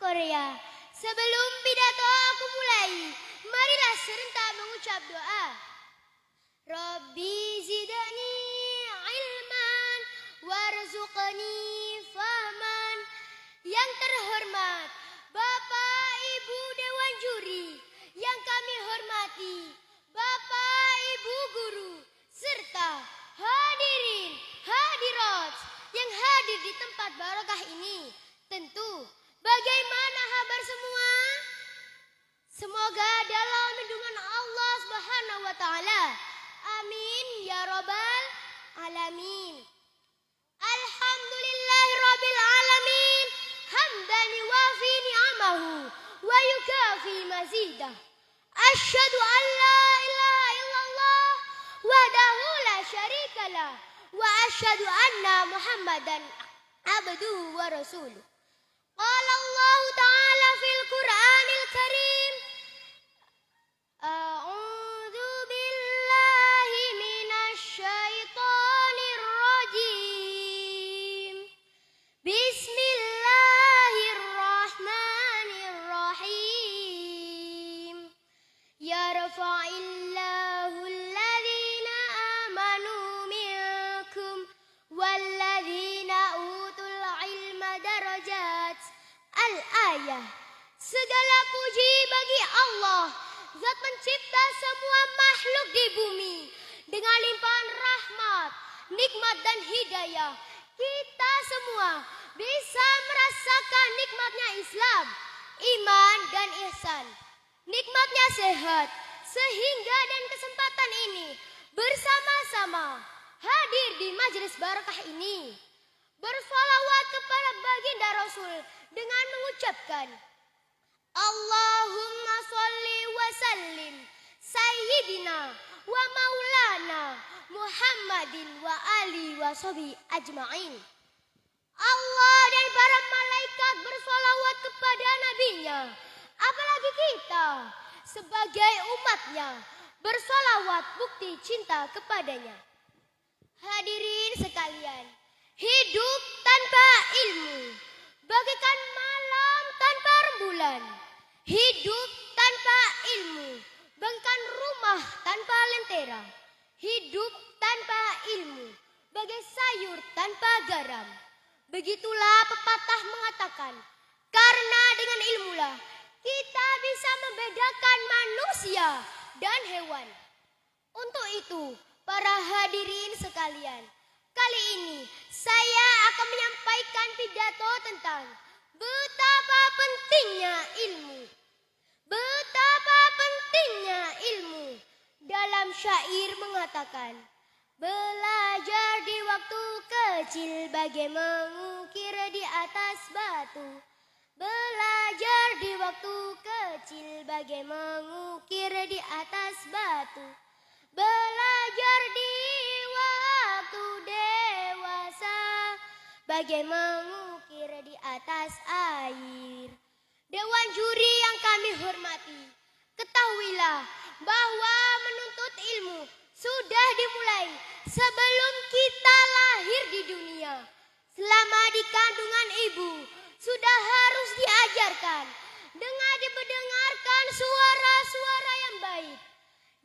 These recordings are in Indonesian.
Korea. Sebelum pidato aku mulai, marilah serentak mengucap doa. Rabbi zidni ilman warzuqni fahman. Yang terhormat Bapak Ibu Dewan Juri, yang kami hormati Bapak Ibu Guru, serta hadirin hadirat yang hadir di tempat barokah ini. Tentu, bagaimana kabar semua? Semoga dalam lindungan Allah Subhanahu wa taala. Amin ya rabbal alamin. Alhamdulillahirabbil alamin. Hamdan yuwafi ni'amahu wa yukafi mazidah. Asyhadu an la ilaha illallah wahdahu la syarikalah wa asyhadu anna Muhammadan abduhu wa rasuluh. Qala Allah Ta'ala fil Qur'anil Karim. A'udzu billahi minasy syaithanir rajim. Bismillahirrahmanirrahim. Yarfa'illahu alladhina amanu minkum walladzina utul ilma darajat. Al-ayah. Segala puji bagi Allah, Zat pencipta semua makhluk di bumi. Dengan limpahan rahmat, nikmat dan hidayah, kita semua bisa merasakan nikmatnya Islam, iman dan ihsan. Nikmatnya sehat, sehingga dan kesempatan ini bersama-sama hadir di majelis barakah ini. Bersalawat kepada baginda Rasul dengan mengucapkan Allahumma sholli wa sallim sayyidina wa maulana Muhammadin wa ali wa sahbihi ajma'in. Allah dan para malaikat bersalawat kepada nabinya, apalagi kita sebagai umatnya bersalawat bukti cinta kepadanya. Hadirin sekalian, hidup tanpa ilmu bagaikan malam tanpa rembulan. Hidup tanpa ilmu bagaikan rumah tanpa lentera. Hidup tanpa ilmu bagai sayur tanpa garam. Begitulah pepatah mengatakan, karena dengan ilmulah kita bisa membedakan manusia dan hewan. Untuk itu, para hadirin sekalian, kali ini saya akan menyampaikan pidato tentang betapa pentingnya ilmu. Betapa pentingnya ilmu. Dalam syair mengatakan, belajar di waktu kecil bagai mengukir di atas batu. Belajar di waktu kecil bagai mengukir di atas batu. Belajar di waktu dewasa bagai mengukir di atas air. Dewan juri yang kami hormati, ketahuilah bahwa menuntut ilmu sudah dimulai sebelum kita lahir di dunia. Selama di kandungan ibu sudah harus diajarkan dengan didengarkan suara-suara yang baik,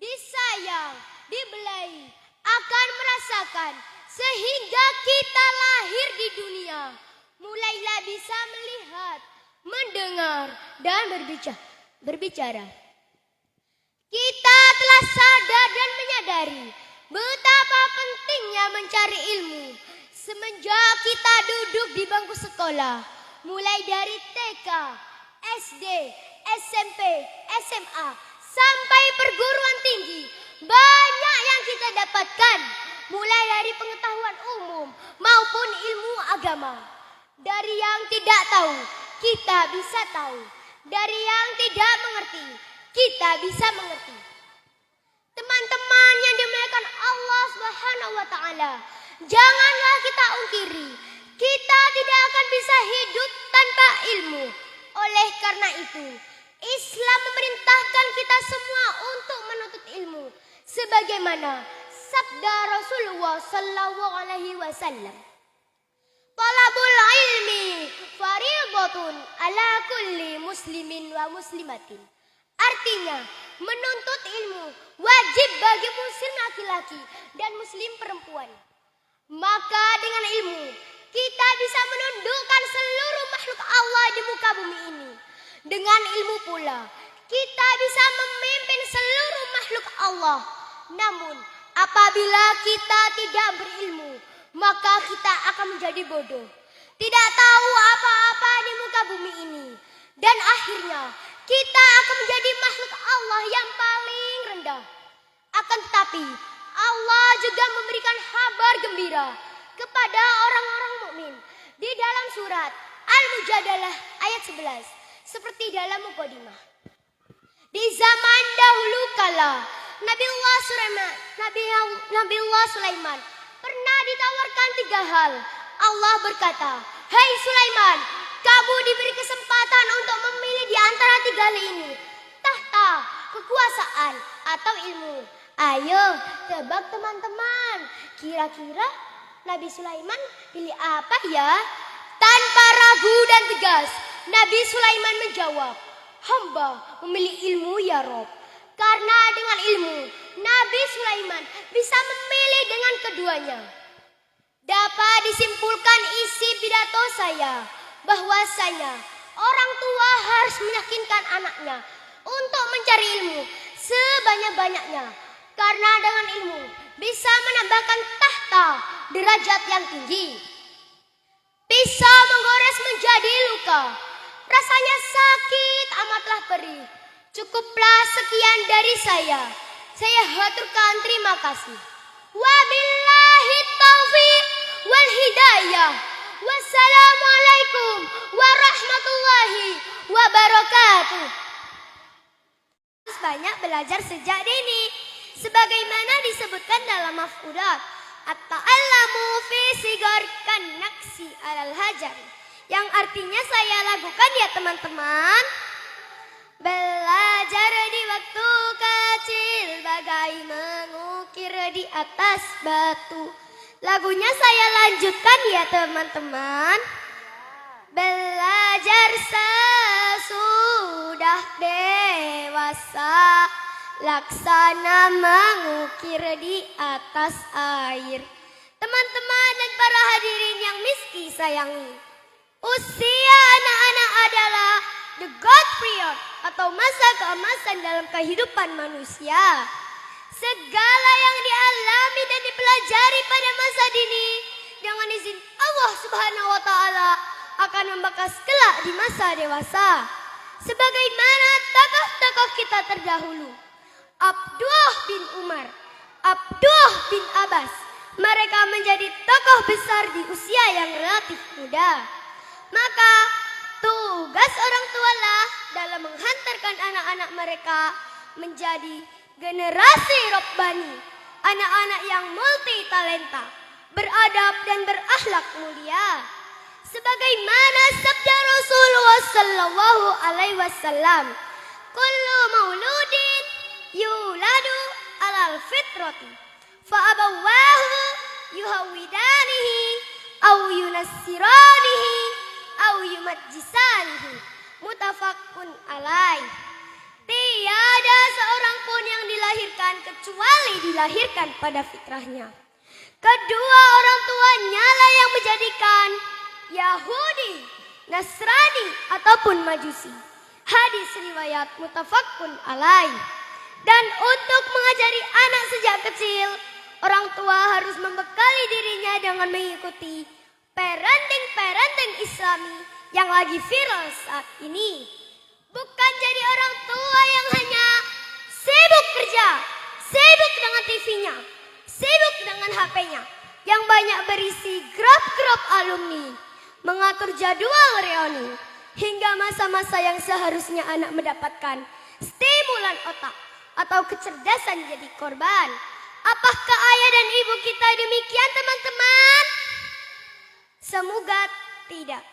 disayang, dibelai, akan merasakan sehingga kita lahir di dunia. Mulailah bisa melihat, mendengar, dan berbicara. Kita telah sadar dan menyadari betapa pentingnya mencari ilmu semenjak kita duduk di bangku sekolah, mulai dari TK, SD, SMP, SMA, sampai perguruan tinggi. Banyak yang kita dapatkan, mulai dari pengetahuan umum maupun ilmu agama. Dari yang tidak tahu, kita bisa tahu. Dari yang tidak mengerti, kita bisa mengerti. Teman-teman yang dimuliakan Allah Subhanahu wa taala, janganlah kita ungkiri, kita tidak akan bisa hidup tanpa ilmu. Oleh karena itu, Islam memerintahkan kita semua untuk menuntut ilmu, sebagaimana sabda Rasulullah sallallahu alaihi wasallam, "Talabul ilmi fariidatun faridatun ala kulli muslimin wa muslimatin. Artinya, menuntut ilmu wajib bagi muslim laki-laki dan muslim perempuan. Maka dengan ilmu, kita bisa menundukkan seluruh makhluk Allah di muka bumi ini. Dengan ilmu pula, kita bisa memimpin seluruh makhluk Allah. Namun, apabila kita tidak berilmu, maka kita akan menjadi bodoh, tidak tahu apa-apa di muka bumi ini. Dan akhirnya, kita akan menjadi makhluk Allah yang paling rendah. Akan tetapi, Allah juga memberikan kabar gembira kepada orang-orang mukmin di dalam surat Al-Mujadalah ayat 11, seperti dalam mukadimah. Di zaman dahulu kala, Nabiullah Sulaiman pernah ditawarkan 3 hal. Allah berkata, "Hai Sulaiman, kamu diberi kesempatan untuk memilih di antara 3 hal ini, tahta, kekuasaan, atau ilmu. Ayo, tebak teman-teman, kira-kira Nabi Sulaiman pilih apa ya?" Tanpa ragu dan tegas, Nabi Sulaiman menjawab, "Hamba memilih ilmu ya Rob." Karena dengan ilmu, Nabi Sulaiman bisa memilih dengan keduanya. Dapat disimpulkan isi pidato saya bahwasanya orang tua harus meyakinkan anaknya untuk mencari ilmu sebanyak-banyaknya. Karena dengan ilmu bisa menambahkan tahta derajat yang tinggi. Pisau menggores menjadi luka, rasanya sakit amatlah perih. Cukuplah sekian dari saya. Saya haturkan terima kasih. Wabillahi taufiq wal hidayah. Wassalamualaikum warahmatullahi wabarakatuh. Harus banyak belajar sejak dini, sebagaimana disebutkan dalam maf'ulat. At-ta'allamu fi sigar kan naksi alal hajar, yang artinya saya lakukan ya teman-teman. Belajar di waktu kecil bagai mengukir di atas batu. Lagunya saya lanjutkan ya teman-teman. Belajar sesudah dewasa, laksana mengukir di atas air. Teman-teman dan para hadirin yang miski sayangi, usia anak-anak adalah the God period atau masa keemasan dalam kehidupan manusia. Segala yang dialami dan dipelajari pada masa dini dengan izin Allah Subhanahu wa taala akan membekas kelak di masa dewasa. Sebagaimana tokoh-tokoh kita terdahulu, Abdullah bin Umar, Abdullah bin Abbas, mereka menjadi tokoh besar di usia yang relatif muda. Maka tugas orang tualah dalam menghantarkan anak-anak mereka menjadi generasi Rabbani, anak-anak yang multi talenta, beradab dan berakhlak mulia. Sebagaimana sabda Rasulullah sallallahu alaihi wasallam, "Kullu mauludin yuladu alal fitrati, fa abawahu yuhawidanihi aw yunassiranihi aw yumajjisanihi." Muttafaqun alaih. Tiada seorang pun yang dilahirkan kecuali dilahirkan pada fitrahnya. Kedua orang tuanya lah yang menjadikan Yahudi, Nasrani ataupun Majusi. Hadis riwayat muttafaqun alaih. Dan untuk mengajari anak sejak kecil, orang tua harus membekali dirinya dengan mengikuti parenting Islami yang lagi viral saat ini. Bukan jadi orang tua yang hanya sibuk kerja, sibuk dengan TV-nya, sibuk dengan HP-nya, yang banyak berisi grup-grup alumni, mengatur jadwal reuni, hingga masa-masa yang seharusnya anak mendapatkan stimulan otak atau kecerdasan jadi korban. Apakah ayah dan ibu kita demikian teman-teman? Semoga tidak.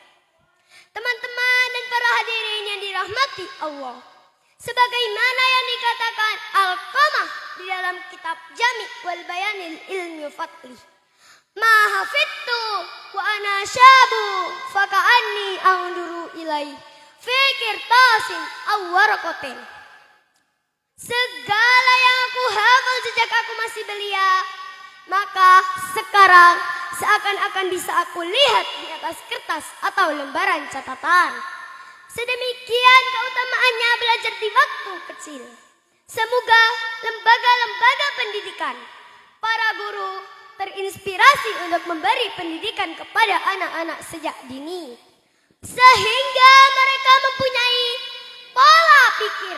Teman-teman dan para hadirin yang dirahmati Allah, sebagaimana yang dikatakan Al-Qamah di dalam kitab Jami' wal Bayanil Ilmi Fatli, "Ma hafidtu wa ana syabu faka'anni anzuru ilaih fi qirtasin aw waraqatin. Segala yang aku hafal sejak aku masih belia, maka sekarang seakan-akan bisa aku lihat di atas kertas atau lembaran catatan. Sedemikian keutamaannya belajar di waktu kecil. Semoga lembaga-lembaga pendidikan, para guru terinspirasi untuk memberi pendidikan kepada anak-anak sejak dini, sehingga mereka mempunyai pola pikir,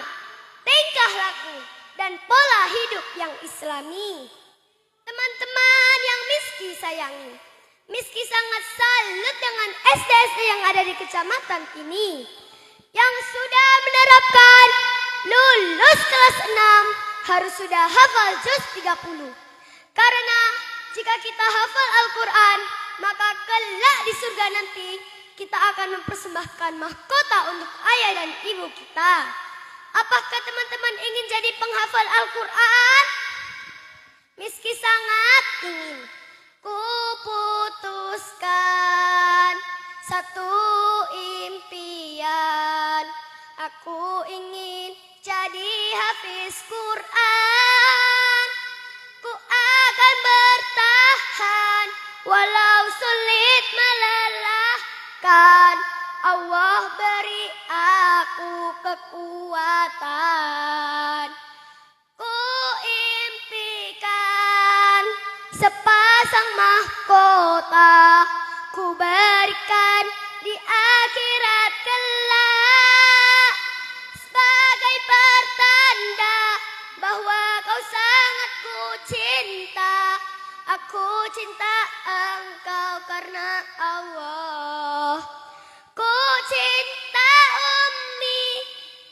tingkah laku, dan pola hidup yang islami. Teman-teman yang Miski sayangi, Miski sangat salut dengan SD-SD yang ada di kecamatan ini, yang sudah menerapkan lulus kelas 6 harus sudah hafal juz 30. Karena jika kita hafal Al-Quran, maka kelak di surga nanti kita akan mempersembahkan mahkota untuk ayah dan ibu kita. Apakah teman-teman ingin jadi penghafal Al-Quran? Miski sangat ingin. Kuputuskan satu impian, aku ingin jadi hafiz Quran. Ku akan bertahan walau sulit melelahkan. Allah beri aku kekuatan. Ku impikan sepasang mahkota, ku berikan di akhirat kelak, sebagai pertanda bahwa kau sangat ku cinta. Aku cinta engkau karena Allah. Ku cinta Ummi,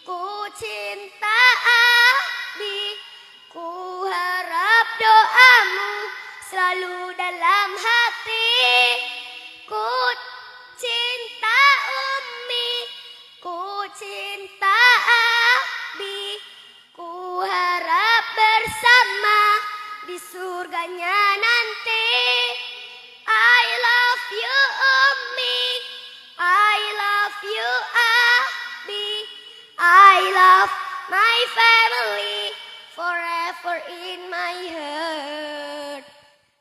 ku cinta Abi, ku harap doamu selalu dalam hati. Ku cinta Ummi, ku cinta Abi, ku harap bersama di surganya nanti. I love you Ummi, I love you Abi, I love my family forever in my heart.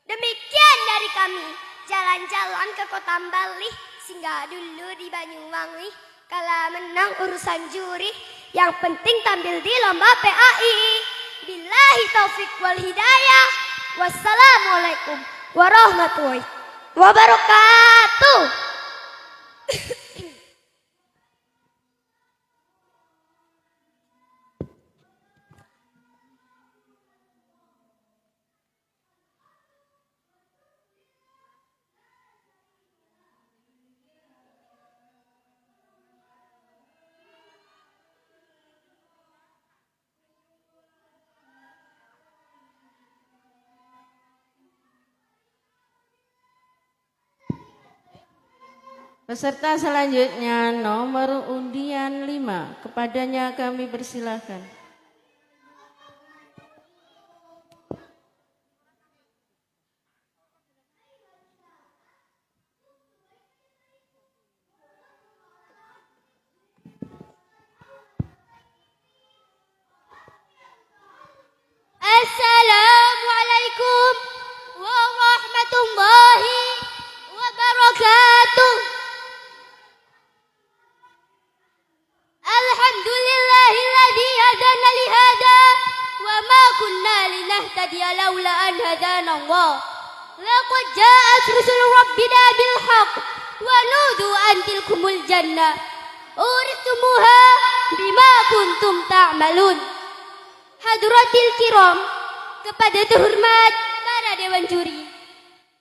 Demikian dari kami, jalan-jalan ke Kota Bali, singgah dulu di Banyuwangi. Kala menang urusan juri, yang penting tampil di lomba PAI. Billahi taufik wal hidayah. Wassalamualaikum warahmatullahi wabarakatuh. Peserta selanjutnya nomor undian 5, kepadanya kami persilahkan. Assalamualaikum warahmatullahi wabarakatuh. Alhamdulillahilladzi hadana li hada wa ma kunna linahtadiya laula an hadana Allah. Laqad ja'at rusul rabbina bil haqq wa nudu an tilkumul jannah uristumuha bima kuntum ta'malun. Hadratil kiram, kepada terhormat para dewan juri,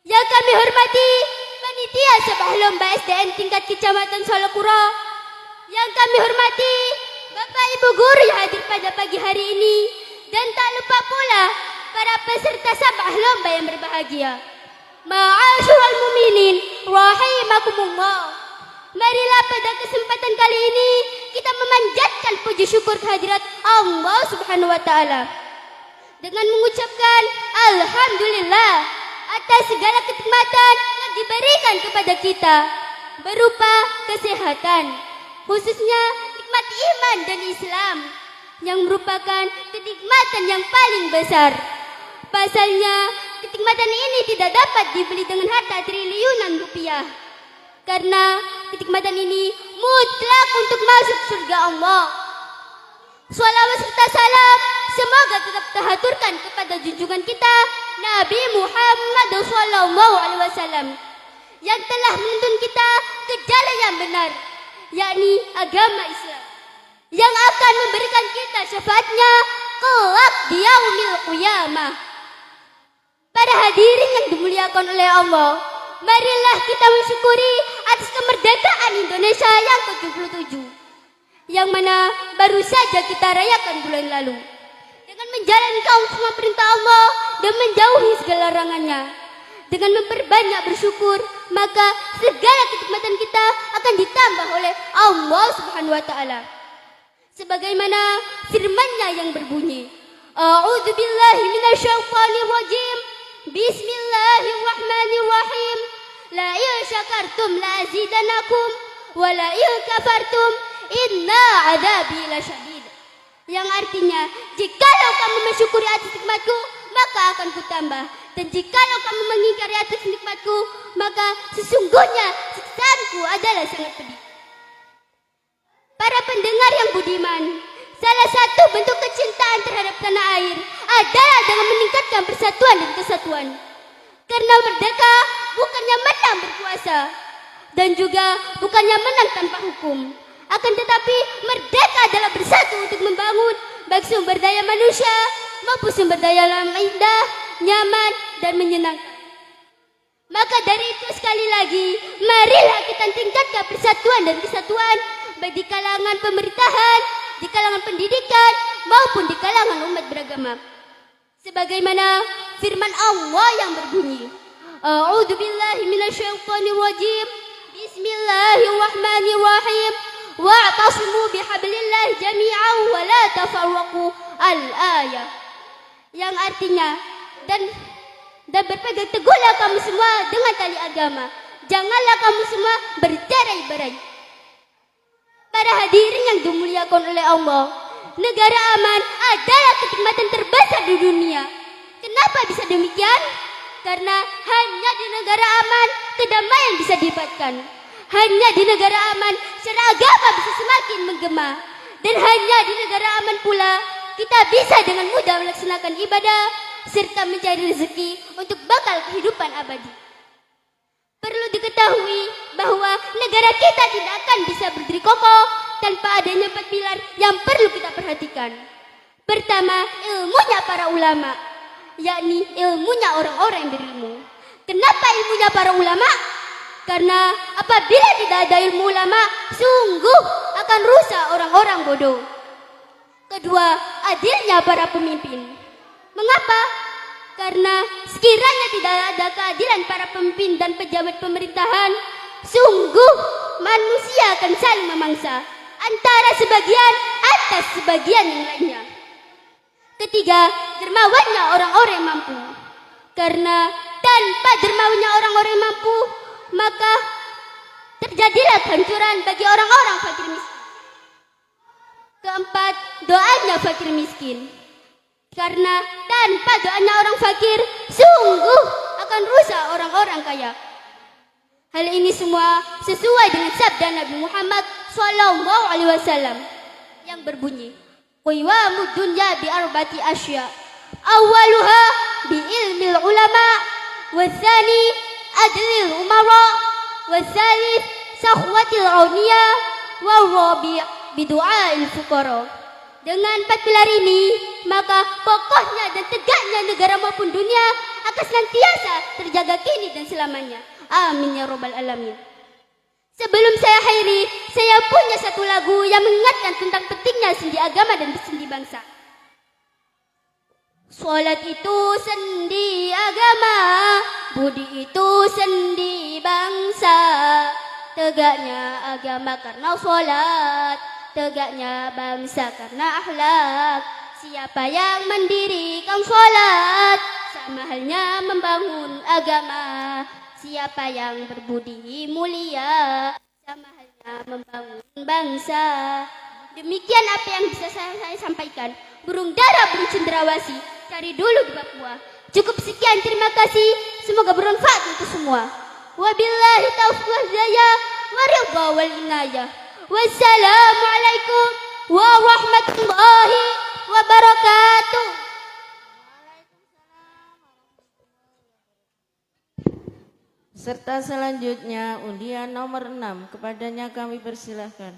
yang kami hormati panitia sebuah lomba SDN tingkat kecamatan Solokuro, yang kami hormati Bapak Ibu guru yang hadir pada pagi hari ini, dan tak lupa pula para peserta sabah lomba yang berbahagia. Ma'asyiral muminin rahimakumullah. Marilah pada kesempatan kali ini kita memanjatkan puji syukur kehadirat Allah Subhanahu wa taala dengan mengucapkan alhamdulillah atas segala kenikmatan yang diberikan kepada kita. berupa kesehatan, khususnya nikmat iman dan Islam yang merupakan kenikmatan yang paling besar. Pasalnya, kenikmatan ini tidak dapat dibeli dengan harta triliunan rupiah. Karena kenikmatan ini mutlak untuk masuk surga Allah. Salawat serta salam semoga tetap terhaturkan kepada junjungan kita Nabi Muhammad SAW yang telah menuntun kita ke jalan yang benar, yakni agama Islam, yang akan memberikan kita syafaatnya kelak di yaumil qiyamah. Para hadirin yang dimuliakan oleh Allah, marilah kita mensyukuri atas kemerdekaan Indonesia yang ke-77, yang mana baru saja kita rayakan bulan lalu. Dengan menjalankan semua perintah Allah dan menjauhi segala larangannya, dengan memperbanyak bersyukur, maka segala kenikmatan kita akan ditambah oleh Allah Subhanahu wa taala. Sebagaimana firman-Nya yang berbunyi, A'udzu billahi minasyaitonir rajim. Bismillahirrahmanirrahim. La in syakartum la azidanakum wa la in kafartum inna adzabi lasyadid. Yang artinya, jikalau kamu mensyukuri atas nikmatku, maka akan kutambah. Dan jikalau kamu mengingkari atas nikmatku, maka sesungguhnya siksaanku adalah sangat pedih. Para pendengar yang budiman, salah satu bentuk kecintaan terhadap tanah air adalah dengan meningkatkan persatuan dan kesatuan. Karena merdeka bukannya menang berkuasa, dan juga bukannya menang tanpa hukum. Akan tetapi merdeka adalah bersatu untuk membangun baik sumber daya manusia maupun sumber daya alam indah, nyaman, dan menyenangkan. Maka dari itu sekali lagi, marilah kita tingkatkan persatuan dan kesatuan baik di kalangan pemerintahan, di kalangan pendidikan, maupun di kalangan umat beragama. Sebagaimana firman Allah yang berbunyi, A'udzu billahi minasyaitonir rajim. Bismillahirrahmanirrahim. Wa'tasimu bihablillahi jami'an wa la tafarraqu al-ayah. Yang artinya, dan berpegang teguhlah kamu semua dengan tali agama. Janganlah kamu semua bercerai-berai. Para hadirin yang dimuliakan oleh Allah, negara aman adalah kenikmatan terbesar di dunia. Kenapa bisa demikian? Karena hanya di negara aman kedamaian bisa didapatkan. Hanya di negara aman secara agama bisa semakin menggema. Dan hanya di negara aman pula kita bisa dengan mudah melaksanakan ibadah serta mencari rezeki untuk bakal kehidupan abadi. Perlu diketahui bahwa negara kita tidak akan bisa berdiri kokoh tanpa adanya 4 pilar yang perlu kita perhatikan. Pertama, ilmunya para ulama, yakni ilmunya orang-orang yang berilmu. Kenapa ilmunya para ulama? Karena apabila tidak ada ilmu ulama, sungguh akan rusak orang-orang bodoh. Kedua, adilnya para pemimpin. Mengapa? Karena sekiranya tidak ada keadilan para pemimpin dan pejabat pemerintahan, sungguh manusia akan saling memangsa antara sebagian atas sebagian yang lainnya. Ketiga, dermawannya orang-orang yang mampu. Karena tanpa dermawannya orang-orang yang mampu, maka terjadilah kehancuran bagi orang-orang fakir miskin. Keempat, doanya fakir miskin. Karena tanpa doanya orang fakir, sungguh akan rusak orang-orang kaya. Hal ini semua sesuai dengan sabda Nabi Muhammad SAW yang berbunyi, Qiwamud dunya bi arba'ati asya. Awaluha bi ilmil ulama, watsani adlil umara, watsalits sakhwatil awniya, warabi' bi du'ail fuqara. Dengan 4 pilar ini, maka kokohnya dan tegaknya negara maupun dunia akan senantiasa terjaga kini dan selamanya. Amin ya rabbal alamin. Sebelum saya akhiri, saya punya satu lagu yang mengingatkan tentang pentingnya sendi agama dan sendi bangsa. Salat itu sendi agama, budi itu sendi bangsa. Tegaknya agama karena salat, tegaknya bangsa karena akhlak. Siapa yang mendirikan salat, sama halnya membangun agama. siapa yang berbudi mulia sama halnya membangun bangsa. Demikian apa yang bisa saya sampaikan. Burung dara, burung cendrawasih, cari dulu di Papua. Cukup sekian, terima kasih. Semoga bermanfaat untuk semua. Wabillahi taufiq wal hidayah wa ridha wal inayah. Wassalamualaikum warahmatullahi wabarakatuh. Peserta selanjutnya undian nomor 6, kepadanya kami persilahkan.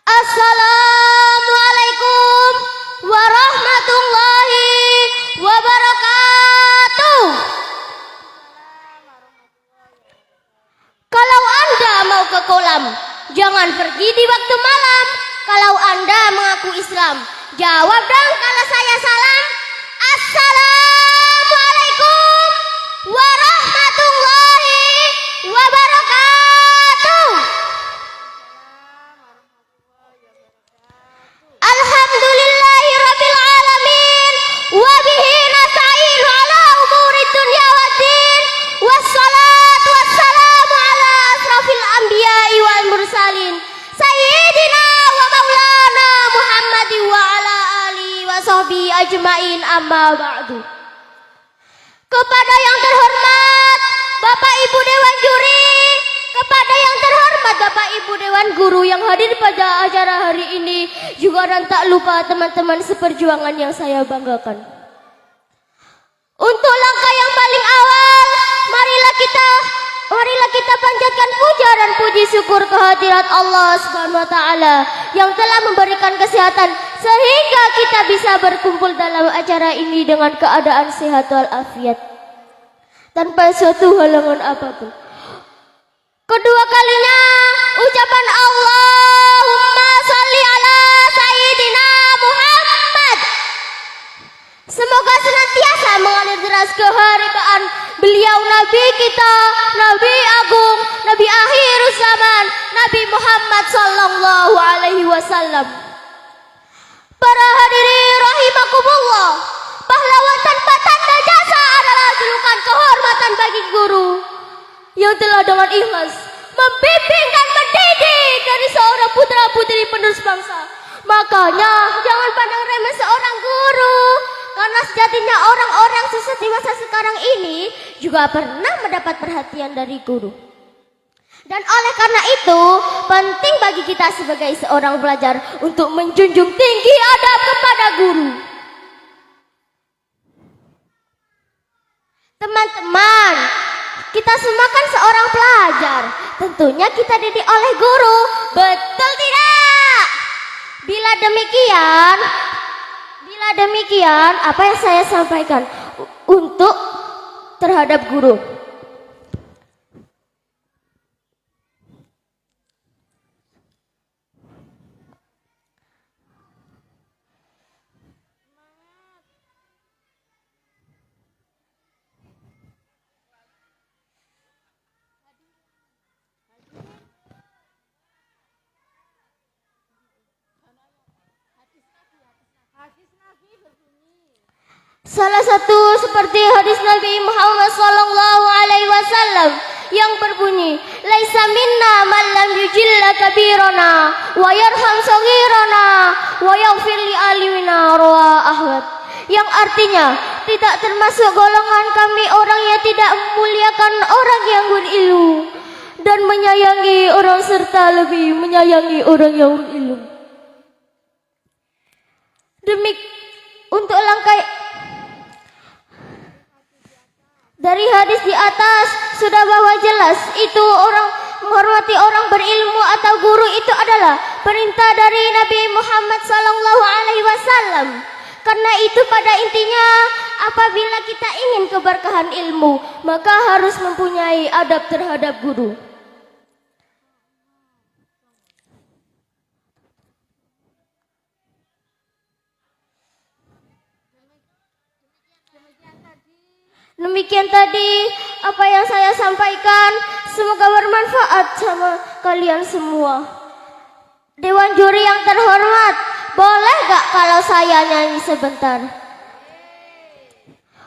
Assalamualaikum warahmatullahi wabarakatuh. Kalau Anda mau ke kolam, jangan pergi di waktu malam. Kalau Anda mengaku Islam, jawab dong kalau saya salam. Assalamualaikum warahmatullahi wabarakatuh. Alhamdulillahi alamin wa bihi nasta'in ala umuri dunya waddin. Wassalatu wassalamu ala asrafil anbiya'i wal mursalin sayyidina wa maulana Muhammadin wa ala alihi wa sahbihi ajmain, amma ba'du. Kepada yang terhormat Bapak Ibu Dewan Juri, kepada yang terhormat Bapak Ibu Dewan Guru yang hadir pada acara hari ini, juga dan tak lupa teman-teman seperjuangan yang saya banggakan. Untuk langkah yang paling awal, marilah kita panjatkan puja dan puji syukur kehadirat Allah Subhanahu wa taala yang telah memberikan kesehatan sehingga kita bisa berkumpul dalam acara ini dengan keadaan sehat walafiat tanpa suatu halangan apapun. Kedua kalinya ucapan Allahumma sholli ala sayyidina Muhammad. Semoga senantiasa mengalir deras keharibaan beliau Nabi kita, Nabi Agung, Nabi akhir zaman, Nabi Muhammad sallallahu alaihi wasallam. Para hadirin rahimakumullah, pahlawan tanpa tanda jasa adalah julukan kehormatan bagi guru yang telah dengan ikhlas membimbing dan mendidik dari seorang putra putri penerus bangsa. Makanya jangan pandang remeh seorang guru, karena sejatinya orang-orang sukses di masa sekarang ini juga pernah mendapat perhatian dari guru. Dan oleh karena itu penting bagi kita sebagai seorang pelajar untuk menjunjung tinggi adab kepada guru. Teman-teman, kita semua kan seorang pelajar, tentunya kita didik oleh guru, betul tidak? Bila demikian, apa yang saya sampaikan untuk terhadap guru. Salah satu seperti hadis Nabi Muhammad sallallahu alaihi wasallam yang berbunyi, "Laisa minna man lam yujilla kabirana wa yarham saghirana wa yaghfir li alimina," rawahu Ahmad. Yang artinya, tidak termasuk golongan kami orang yang tidak memuliakan orang yang berilmu dan menyayangi orang serta lebih menyayangi orang yang berilmu. Untuk langkah dari hadis di atas sudah bahwa jelas itu orang menghormati orang berilmu atau guru itu adalah perintah dari Nabi Muhammad sallallahu alaihi wasallam. Karena itu pada intinya apabila kita ingin keberkahan ilmu, maka harus mempunyai adab terhadap guru. Demikian Demikian tadi apa yang saya sampaikan. Semoga bermanfaat sama kalian semua. Dewan juri yang terhormat, boleh gak kalau saya nyanyi sebentar?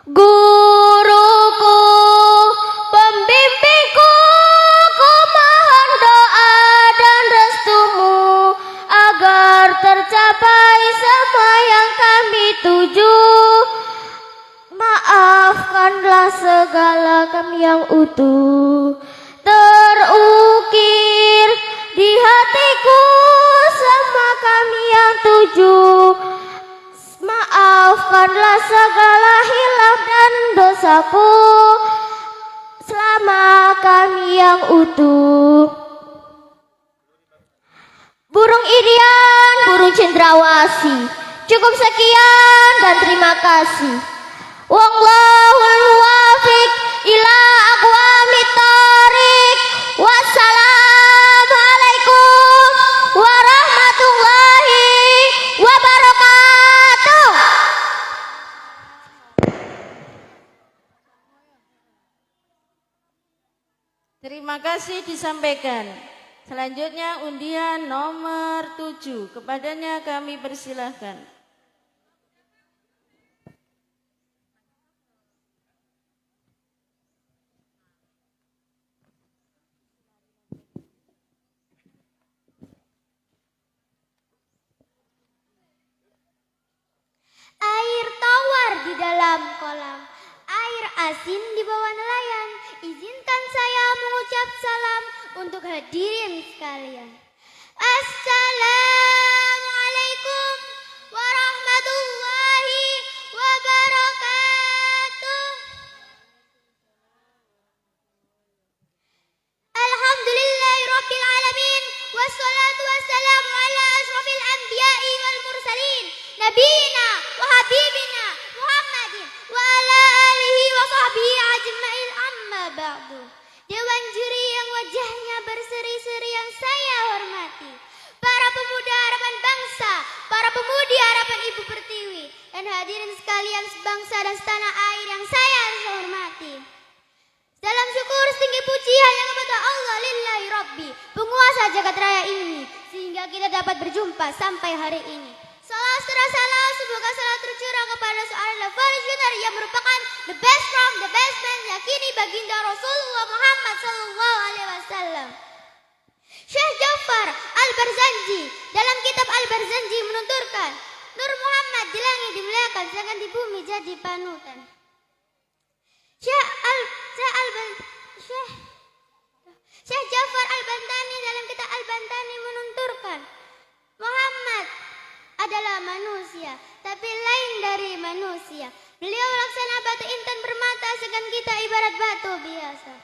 Guruku, pembimbingku, ku mohon doa dan restumu agar tercapai semua yang kami tuju. Maafkanlah segala kami yang utuh, terukir di hatiku semua kami yang tuju. Maafkanlah segala hilaf dan dosaku selama kami yang utuh. Burung irian, burung cendrawasih, cukup sekian dan terima kasih. Wallahul muwafiq ila aqwamit thoriq. Wassalamualaikum warahmatullahi wabarakatuh. Terima kasih disampaikan. Selanjutnya undian nomor 7. Kepadanya kami persilahkan. Air tawar di dalam kolam, air asin di bawah nelayan. Izinkan saya mengucap salam untuk hadirin sekalian. Assalamualaikum warahmatullahi wabarakatuh. Alhamdulillahirabbil alamin, wassalatu wassalamu ala asyrofil anbiya'i wal mursalin, nabiyina wa habibina Muhammadin wa ala alihi wa sahbihi ajma'in, amma ba'du. Dewan juri yang wajahnya berseri-seri yang saya hormati, para pemuda harapan bangsa, para pemudi harapan Ibu Pertiwi, dan hadirin sekalian sebangsa dan setanah air yang saya hormati. Dalam syukur setinggi puji hanya kepada Allah lillahi rabbi, penguasa jagat raya ini, sehingga kita dapat berjumpa sampai hari ini. Salam salam, semoga salat tercurah kepada seorang levaris yang merupakan the best from the best man, yakini baginda Rasulullah Muhammad sallallahu alaihi wasallam. Syekh Ja'far Al-Barzanji dalam kitab Al-Barzanji menuturkan, Nur Muhammad di langit dimuliakan, sedangkan di bumi jadi panutan. Syekh Ja'far Al-Bantani dalam kitab Al-Bantani menuturkan, Muhammad adalah manusia, tapi lain dari manusia. Beliau laksana batu intan bermata, sedangkan kita ibarat batu biasa.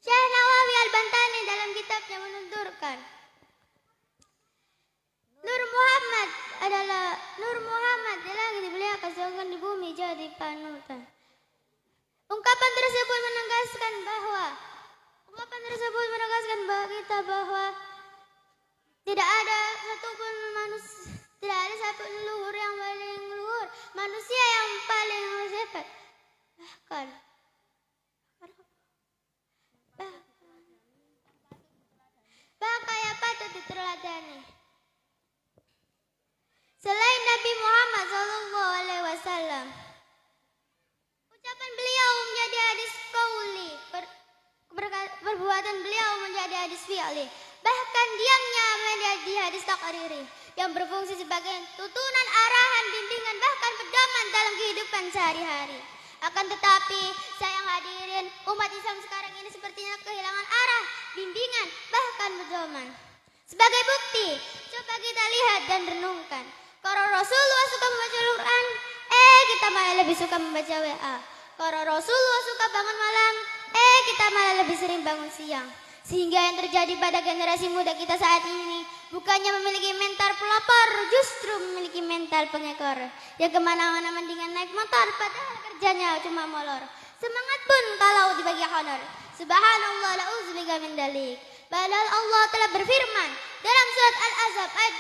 Syekh Nawawi Al-Bantani dalam kitabnya menuturkan, Nur Muhammad di langit dimuliakan, sedangkan di bumi jadi panutan. Ungkapan tersebut menegaskan bahwa kita bahwa tidak ada satu leluhur yang paling luhur, manusia yang paling hebat. Bahkan yang patut diteladani. Selain Nabi Muhammad SAW, ucapan beliau menjadi hadis qauli, perbuatan beliau menjadi hadis fi'li, bahkan diamnya menjadi hadis takriri, yang berfungsi sebagai tuntunan, arahan, bimbingan, bahkan pedoman dalam kehidupan sehari-hari. Akan tetapi, sayang hadirin, umat Islam sekarang ini sepertinya kehilangan arah, bimbingan, bahkan pedoman. Sebagai bukti, coba kita lihat dan renungkan. Kalau Rasulullah suka membaca Al-Quran, kita malah lebih suka membaca WA. Kalau Rasulullah suka bangun malam, kita malah lebih sering bangun siang. Sehingga yang terjadi pada generasi muda kita saat ini, bukannya memiliki mental pelopor, justru memiliki mental pengekor, yang kemana-mana mendingan naik motor, padahal kerjanya cuma molor. Semangat pun kalau dibagi honor. Subhanallah, la'udzubika min dalik. Padahal Allah telah berfirman dalam surat Al-Ahzab ayat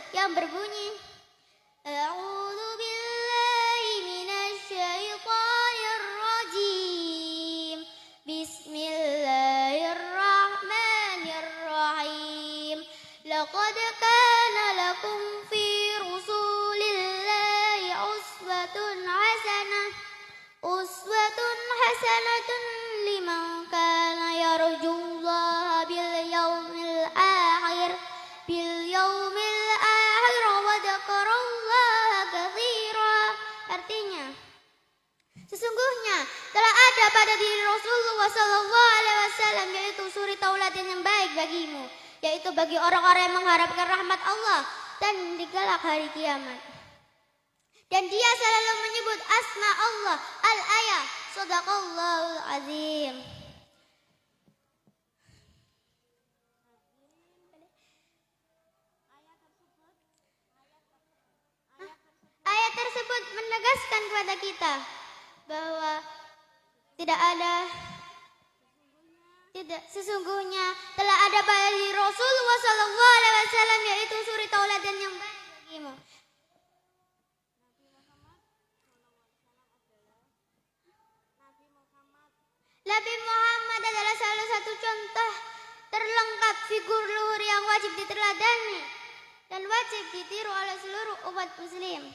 21 yang berbunyi, A'udzu billahi minasyaitonir rajim. Bismillahirrahmanirrahim. Laqad kana lakum fi rasulillahi uswatun hasanatun liman kana yarjullaha bil yaumil akhir wa dzakarallaha katsira. Artinya, sesungguhnya telah ada pada diri Rasulullah SAW yaitu suri tauladan yang baik bagimu, yaitu bagi orang-orang yang mengharapkan rahmat Allah dan di kelak hari kiamat. Dan dia selalu menyebut asma Allah al-ayah. Shadaqallahul azim. Ayat tersebut menegaskan kepada kita bahwa sesungguhnya telah ada pada diri Rasulullah SAW yaitu suri tauladan yang baik bagimu. Nabi Muhammad adalah salah satu contoh terlengkap figur luhur yang wajib diteladani dan wajib ditiru oleh seluruh umat muslim.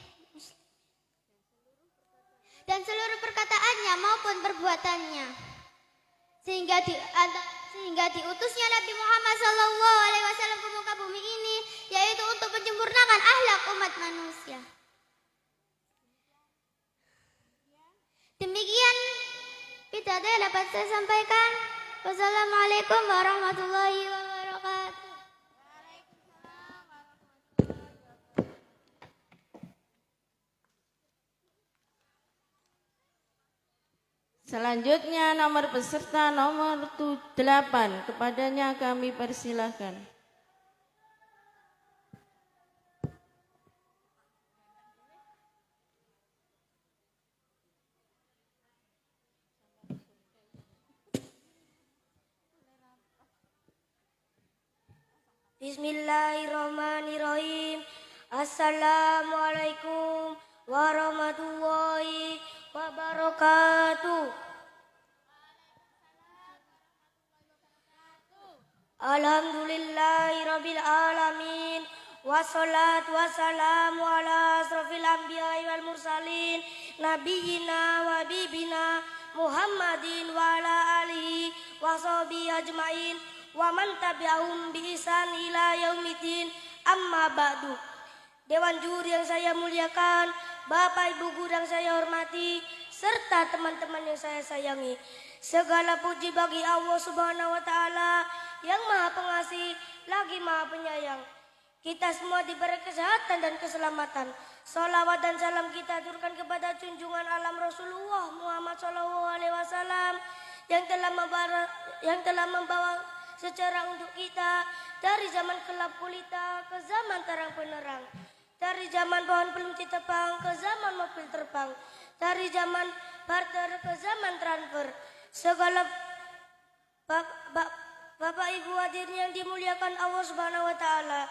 Dan seluruh perkataannya maupun perbuatannya, sehingga diutusnya Nabi Muhammad SAW ke muka bumi ini, yaitu untuk menyempurnakan akhlak umat manusia. Demikian pidato yang dapat saya sampaikan. Wassalamualaikum warahmatullahi wabarakatuh. Selanjutnya nomor peserta nomor 8, kepadanya kami persilahkan. Bismillahirrahmanirrahim. Assalamualaikum warahmatullahi wabarakatuh. Alhamdulillahirabbil alamin. Wassalatu wassalamu ala asrofil anbiya'i wal mursalin nabiyina wa bibina Muhammadin wa ala alihi wa sahbihi ajmain wa man tabi'ahum bi ihsan ila yaumiddin. Amma ba'du. Dewan juri yang saya muliakan, Bapak Ibu guru yang saya hormati, serta teman-teman yang saya sayangi. Segala puji bagi Allah Subhanahu wa taala yang Maha Pengasih lagi Maha Penyayang. Kita semua diberi kesehatan dan keselamatan. Salawat dan salam kita aturkan kepada junjungan alam Rasulullah Muhammad SAW yang telah membawa sejarah untuk kita dari zaman gelap gulita ke zaman terang benderang, dari zaman pohon belum ditebang ke zaman mobil terbang, dari zaman barter ke zaman transfer. Segala Bapak Ibu hadirin yang dimuliakan Allah Subhanahu wa taala.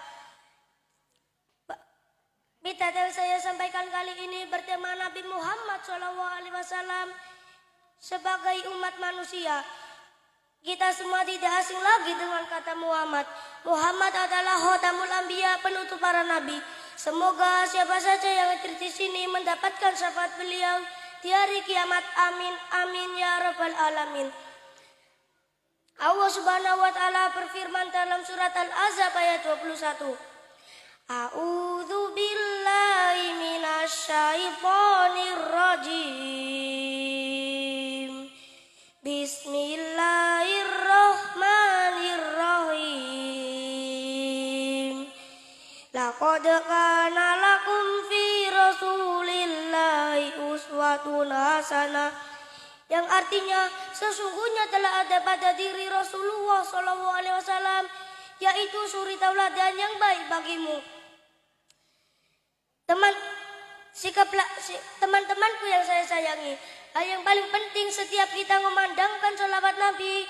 Pidato yang saya sampaikan kali ini bertema Nabi Muhammad SAW sebagai umat manusia. Kita semua tidak asing lagi dengan kata Muhammad. Muhammad adalah khotamul anbiya, penutup para nabi. Semoga siapa saja yang hadir di sini mendapatkan syafaat beliau di hari kiamat. Amin, amin ya rabbal alamin. Allah Subhanahu wa taala berfirman dalam surat Al-Ahzab ayat 21. A'udzu billahi minasyaitonir rajim. Bismillahirrahmanirrahim. Laqad kana lakum fi rasulillahi uswatun hasanah, yang artinya sesungguhnya telah ada pada diri Rasulullah SAW yaitu suri tauladan yang baik bagimu. Teman-temanku yang saya sayangi, hal yang paling penting setiap kita memandangkan salawat Nabi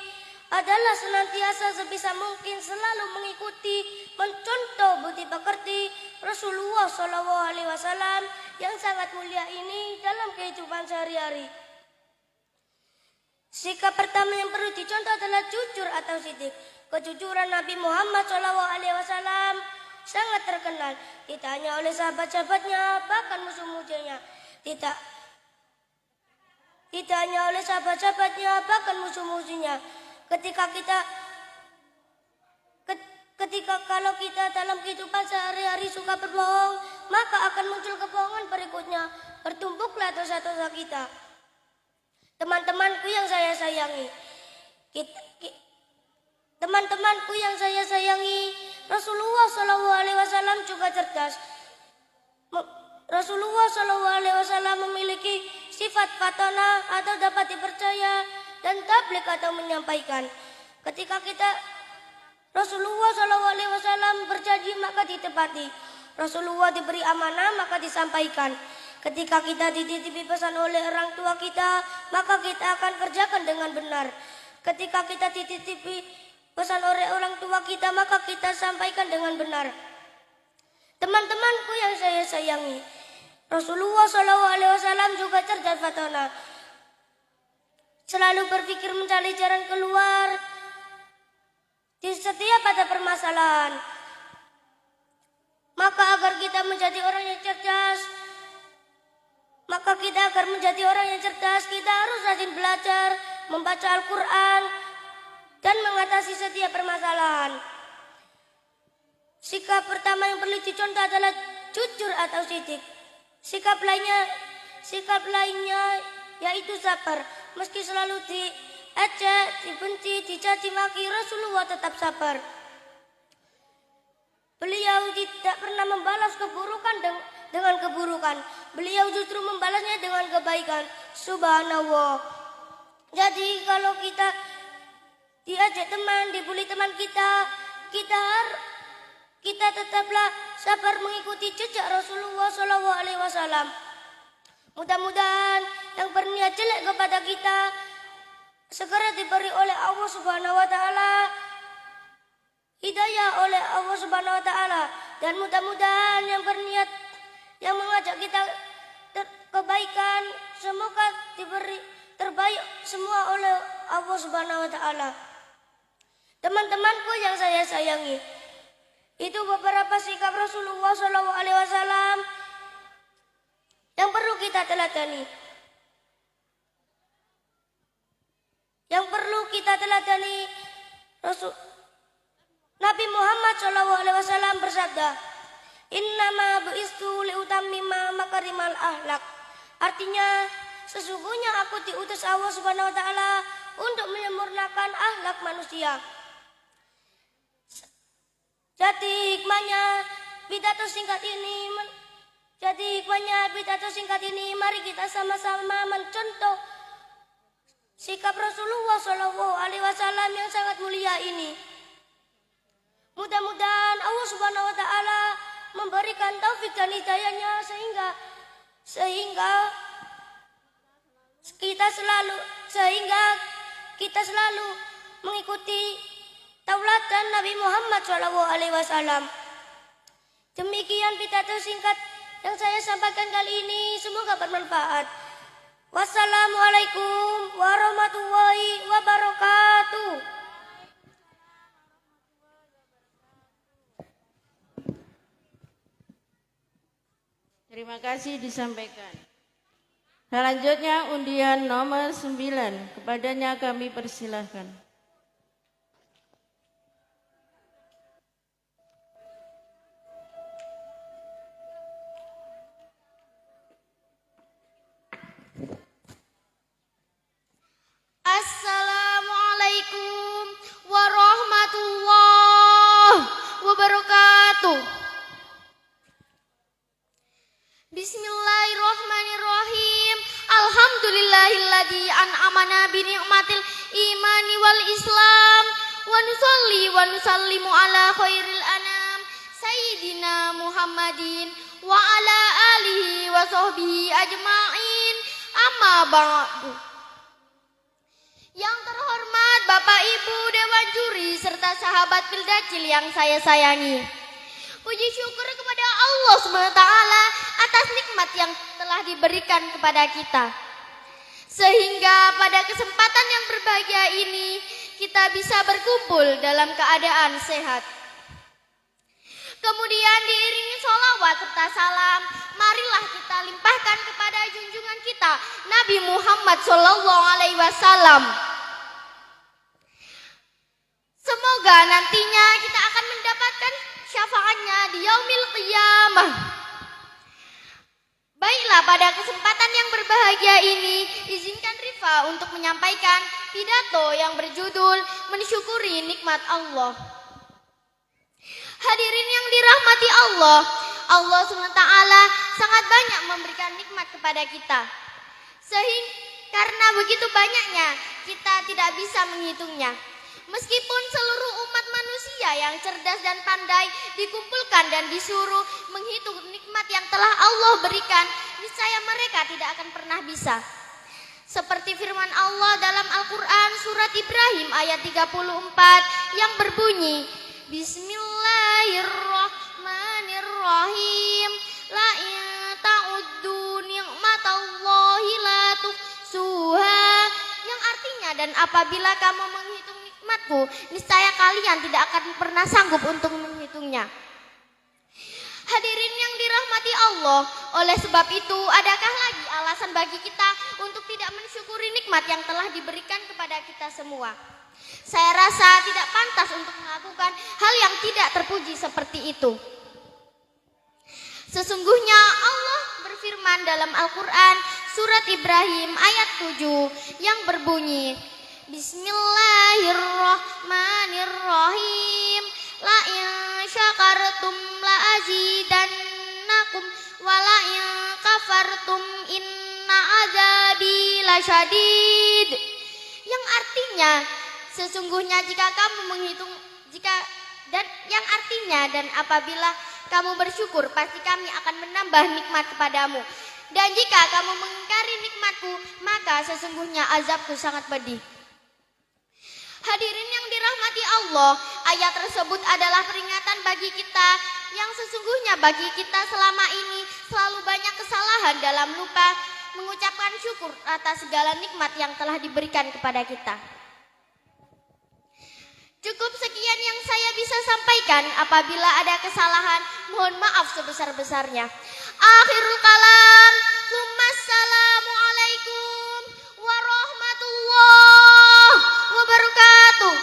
adalah senantiasa sebisa mungkin selalu mengikuti, mencontoh budi pekerti Rasulullah SAW yang sangat mulia ini dalam kehidupan sehari-hari. Sikap pertama yang perlu dicontoh adalah jujur atau sidik. Kejujuran Nabi Muhammad SAW sangat terkenal, tidak hanya oleh sahabat-sahabatnya, bahkan musuh-musuhnya. Tidak hanya oleh sahabat-sahabatnya, bahkan musuh-musuhnya. Ketika kalau kita dalam kehidupan sehari-hari suka berbohong, maka akan muncul kebohongan berikutnya. Bertumpuklah dosa-dosa kita. Teman-temanku yang saya sayangi, teman-temanku yang saya sayangi, Rasulullah SAW juga cerdas. Rasulullah SAW memiliki sifat fatana atau dapat dipercaya dan tabligh atau menyampaikan. Ketika Rasulullah SAW berjanji maka ditepati. Rasulullah diberi amanah maka disampaikan. Ketika kita dititipi pesan oleh orang tua kita, maka kita akan kerjakan dengan benar. Ketika kita dititipi pesan oleh orang tua kita, maka kita sampaikan dengan benar. Teman-temanku yang saya sayangi, Rasulullah SAW juga cerdas fatona. Selalu berpikir mencari jalan keluar di setiap ada permasalahan. Maka agar kita menjadi orang yang cerdas, kita harus rajin belajar, membaca Al-Quran, dan mengatasi setiap permasalahan. Sikap pertama yang perlu dicontoh adalah jujur atau sidik. Sikap lainnya yaitu sabar. Meski selalu diejek, dibenci, dicaci maki, Rasulullah tetap sabar. Beliau tidak pernah membalas keburukan dengan keburukan. Beliau justru membalasnya dengan kebaikan. Subhanallah. Jadi kalau kita diajak teman, dibully teman kita tetaplah sabar mengikuti jejak Rasulullah SAW. Mudah-mudahan yang berniat jelek kepada kita segera diberi oleh Allah Subhanahu wa taala hidayah oleh Allah Subhanahu wa taala, dan mudah-mudahan yang berniat yang mengajak kita kebaikan semoga diberi terbaik semua oleh Allah Subhanahu wa taala. Teman-temanku yang saya sayangi, itu beberapa sikap Rasulullah SAW yang perlu kita teladani. Nabi Muhammad SAW bersabda, "Innama bu'istu liutammima makarimal ahlak." Artinya, sesungguhnya aku diutus Allah Subhanahu wa taala untuk menyempurnakan akhlak manusia. Jadi hikmahnya pidato singkat ini mari kita sama-sama mencontoh sikap Rasulullah SAW yang sangat mulia ini. Mudah-mudahan Allah Subhanahu wa taala memberikan taufik dan hidayahnya sehingga kita selalu mengikuti tauladan Nabi Muhammad SAW. Demikian pidato singkat yang saya sampaikan kali ini, semoga bermanfaat. Wassalamualaikum warahmatullahi wabarakatuh. Terima kasih disampaikan. Selanjutnya undian nomor 9, kepadanya kami persilahkan. Assalamualaikum warahmatullahi wabarakatuh. Bismillahirrahmanirrahim. Alhamdulillahilladzi an'amana bi ni'matil imani wal islam wa nusalli wa nusallimu ala khairil anam sayyidina Muhammadin wa ala alihi wa sahbihi ajma'in. Amma ba'du. Yang terhormat Bapak Ibu Dewan Juri serta sahabat Pildacil yang saya sayangi. Puji syukur kepada Allah SWT atas nikmat yang telah diberikan kepada kita. Sehingga pada kesempatan yang berbahagia ini kita bisa berkumpul dalam keadaan sehat. Kemudian diiringi sholawat serta salam, marilah kita limpahkan kepada junjungan kita Nabi Muhammad SAW. Semoga nantinya kita akan mendapatkan syafaatnya di yaumil qiyamah. Baiklah, pada kesempatan yang berbahagia ini izinkan Rifa untuk menyampaikan pidato yang berjudul Mensyukuri Nikmat Allah. Hadirin yang dirahmati Allah, Allah SWT sangat banyak memberikan nikmat kepada kita. Karena begitu banyaknya, kita tidak bisa menghitungnya. Meskipun seluruh umat manusia yang cerdas dan pandai dikumpulkan dan disuruh menghitung nikmat yang telah Allah berikan, niscaya mereka tidak akan pernah bisa. Seperti firman Allah dalam Al-Quran surat Ibrahim ayat 34 yang berbunyi, Bismillahirrahmanirrahim. La in ta'uddu ni'matallahi la tuhsuha. Yang artinya, dan apabila kamu menghitung nikmatku, niscaya kalian tidak akan pernah sanggup untuk menghitungnya. Hadirin yang dirahmati Allah, oleh sebab itu adakah lagi alasan bagi kita untuk tidak mensyukuri nikmat yang telah diberikan kepada kita semua? Saya rasa tidak pantas untuk melakukan hal yang tidak terpuji seperti itu. Sesungguhnya Allah berfirman dalam Al-Quran surat Ibrahim ayat 7 yang berbunyi, Bismillahirrahmanirrahim. La in syakartum la azidannakum wa la in kafartum inna azabi lasyadid. Yang artinya, sesungguhnya jika kamu menghitung dan apabila kamu bersyukur, pasti kami akan menambah nikmat kepadamu. Dan jika kamu mengingkari nikmatku, maka sesungguhnya azabku sangat pedih. Hadirin yang dirahmati Allah, ayat tersebut adalah peringatan bagi kita yang sesungguhnya bagi kita selama ini selalu banyak kesalahan dalam lupa mengucapkan syukur atas segala nikmat yang telah diberikan kepada kita. Cukup sekian yang saya bisa sampaikan. Apabila ada kesalahan, mohon maaf sebesar-besarnya. Akhirul kalam. Assalamualaikum warahmatullahi wabarakatuh.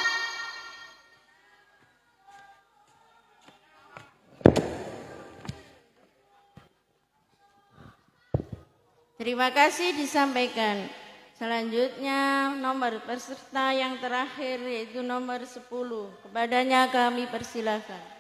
Terima kasih disampaikan. Selanjutnya nomor peserta yang terakhir yaitu nomor 10. Kepadanya kami persilakan.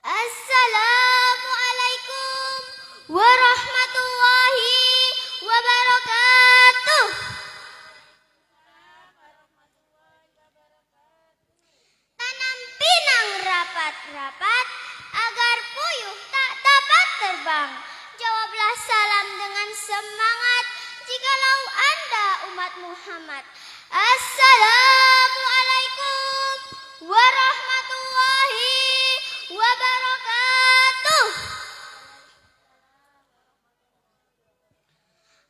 Assalamualaikum warahmatullahi wabarakatuh. Tanam pinang rapat-rapat agar puyuh tak dapat terbang. Jawablah salam dengan semangat jikalau Anda umat Muhammad. Assalamualaikum warahmatullahi wabarakatuh.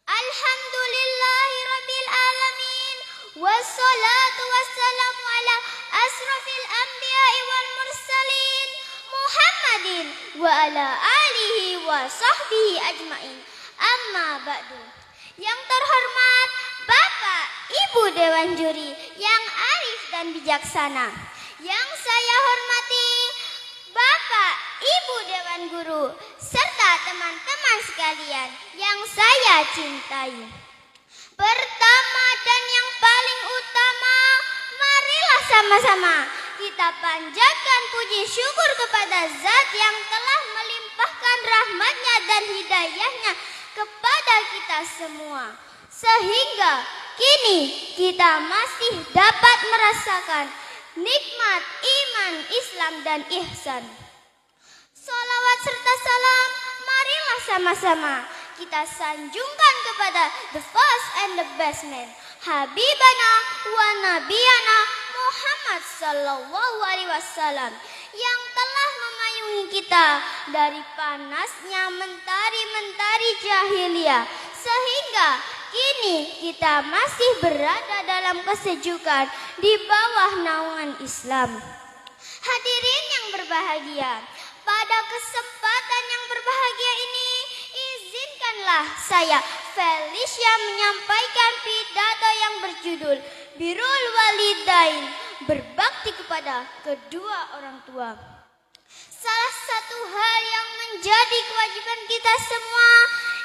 Alhamdulillahirabbil alamin wassalatu wassalamu ala asrafil anbiya'i wal mursalin Muhammadin wa ala alihi wa sahbihi ajmain. Amma ba'du. Yang terhormat Bapak Ibu Dewan Juri yang arif dan bijaksana, yang saya hormati Bapak Ibu Dewan Guru serta teman-teman sekalian yang saya cintai. Pertama dan yang paling utama, marilah sama-sama kita panjatkan puji syukur kepada Zat yang telah melimpahkan rahmatnya dan hidayahnya kepada kita semua. Sehingga kini kita masih dapat merasakan nikmat iman, Islam, dan ihsan. Salawat serta salam, marilah sama-sama kita sanjungkan kepada the first and the best man, Habibana wa Nabiyana Muhammad sallallahu alaihi wasallam, yang telah memayungi kita dari panasnya mentari-mentari jahiliyah, sehingga kini kita masih berada dalam kesejukan di bawah naungan Islam. Hadirin yang berbahagia, pada kesempatan yang berbahagia ini, izinkanlah saya, Felicia, menyampaikan pidato yang berjudul Birrul Walidain, berbakti kepada kedua orang tua. Salah satu hal yang menjadi kewajiban kita semua,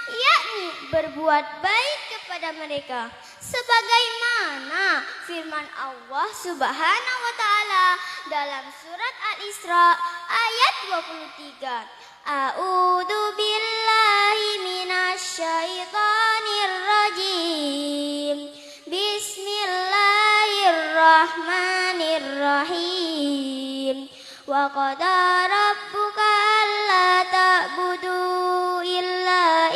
yakni berbuat baik kepada mereka, sebagaimana firman Allah Subhanahu wa taala dalam surat Al-Isra ayat 23. A'udzu billahi minasyaitonir rajim. Bismillahirrahmanirrahim. Wa qada rabbuka alla ta'budu illa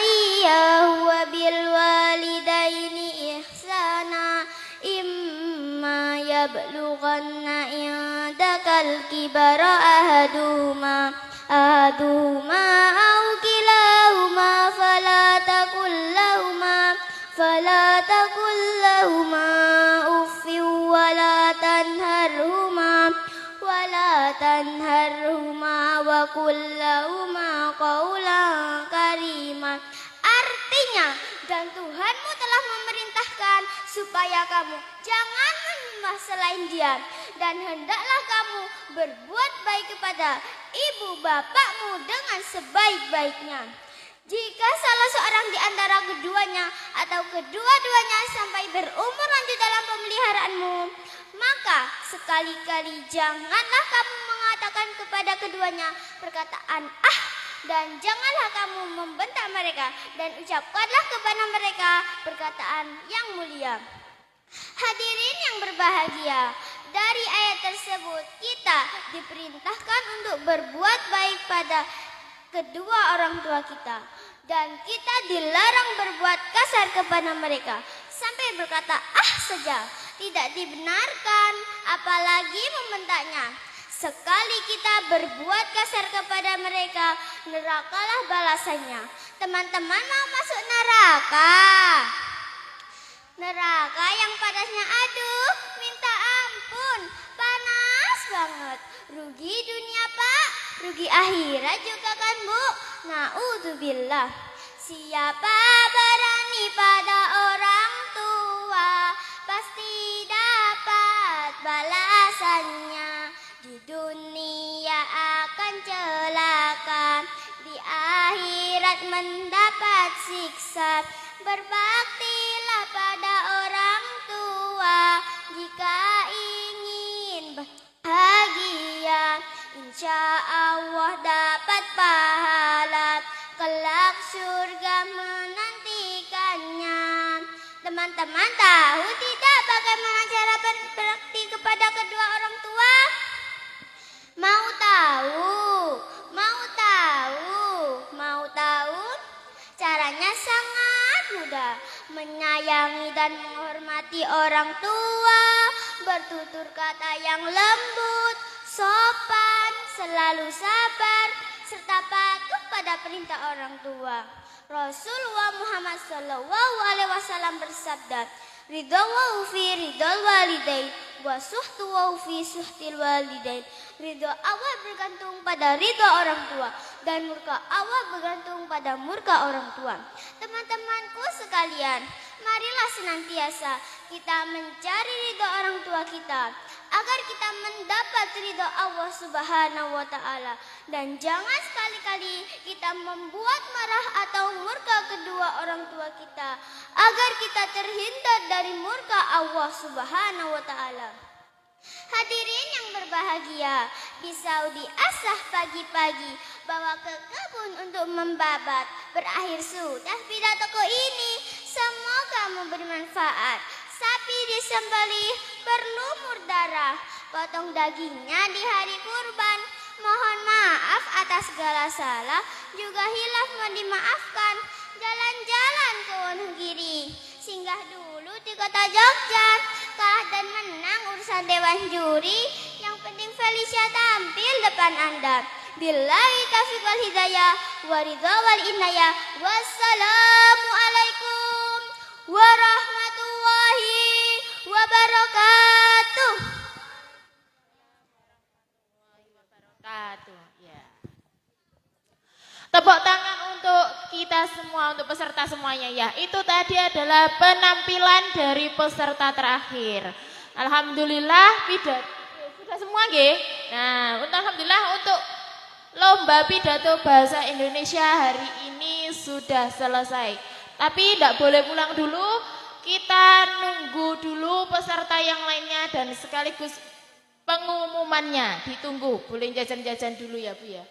iyyahu wa bil walidaini ihsana imma yablughanna indakal kibara ahaduhuma aw kilahuma fala taqul lahuma uffin wala tanharhuma wa qul lahuma qawlan karima. Artinya, dan Tuhanmu telah memerintahkan supaya kamu jangan menyembah selain Dia, dan hendaklah kamu berbuat baik kepada ibu bapakmu dengan sebaik-baiknya. Jika salah seorang di antara keduanya atau kedua-duanya sampai berumur lanjut dalam pemeliharaanmu, maka sekali-kali janganlah kamu mengatakan kepada keduanya perkataan "ah", dan janganlah kamu membentak mereka, dan ucapkanlah kepada mereka perkataan yang mulia. Hadirin yang berbahagia, dari ayat tersebut kita diperintahkan untuk berbuat baik pada kedua orang tua kita, dan kita dilarang berbuat kasar kepada mereka sampai berkata "ah" saja, tidak dibenarkan, apalagi membentaknya. Sekali kita berbuat kasar kepada mereka, nerakalah balasannya. Teman-teman mau masuk neraka? Neraka yang panasnya, aduh, minta ampun, panas banget. Rugi dunia Pak, rugi akhirat juga kan Bu? Na'udzubillah. Siapa berani pada orang tua, pasti dapat balasannya. Di dunia akan celaka, di akhirat mendapat siksa. Berbaktilah pada orang tua jika ingin bahagia, insya Allah dapat pahala, kelak surga menantikannya. Teman-teman tahu tidak bagaimana cara berbakti kepada kedua orang tua? Mau tahu? Caranya sangat mudah. Menyayangi dan menghormati orang tua, bertutur kata yang lembut, sopan, selalu sabar, serta patuh pada perintah orang tua. Rasulullah Muhammad SAW bersabda, ridhawu fi ridhal walidain wa suhtuhu fi suhtil walidain. Ridho Allah bergantung pada ridho orang tua, dan murka Allah bergantung pada murka orang tua. Teman-temanku sekalian, marilah senantiasa kita mencari ridho orang tua kita, agar kita mendapat ridho Allah Subhanahu wa taala, dan jangan sekali-kali kita membuat marah atau murka kedua orang tua kita, agar kita terhindar dari murka Allah Subhanahu wa taala. Hadirin yang berbahagia, pisau diasah pagi-pagi, bawa ke kebun untuk membabat. Berakhir sudah pidatoku ini, semoga memberi manfaat. Sapi disembelih berlumur darah, potong dagingnya di hari kurban. Mohon maaf atas segala salah, juga hilaf mohon dimaafkan. Jalan-jalan ke Wonogiri, singgah dulu di kota Jogja. Kalah dan menang urusan dewan juri, yang penting Felicia tampil depan Anda. Billahi taufiq wal hidayah, waridha wal inayah. Wassalamualaikum warahmatullahi wabarakatuh. Ya. Tepuk tangan untuk kita semua, untuk peserta semuanya ya. Itu tadi adalah penampilan dari peserta terakhir. Alhamdulillah sudah semua nggih. Nah, alhamdulillah untuk lomba pidato bahasa Indonesia hari ini sudah selesai. Tapi tidak boleh pulang dulu. Kita nunggu dulu peserta yang lainnya dan sekaligus pengumumannya ditunggu. Boleh jajan-jajan dulu ya Bu ya.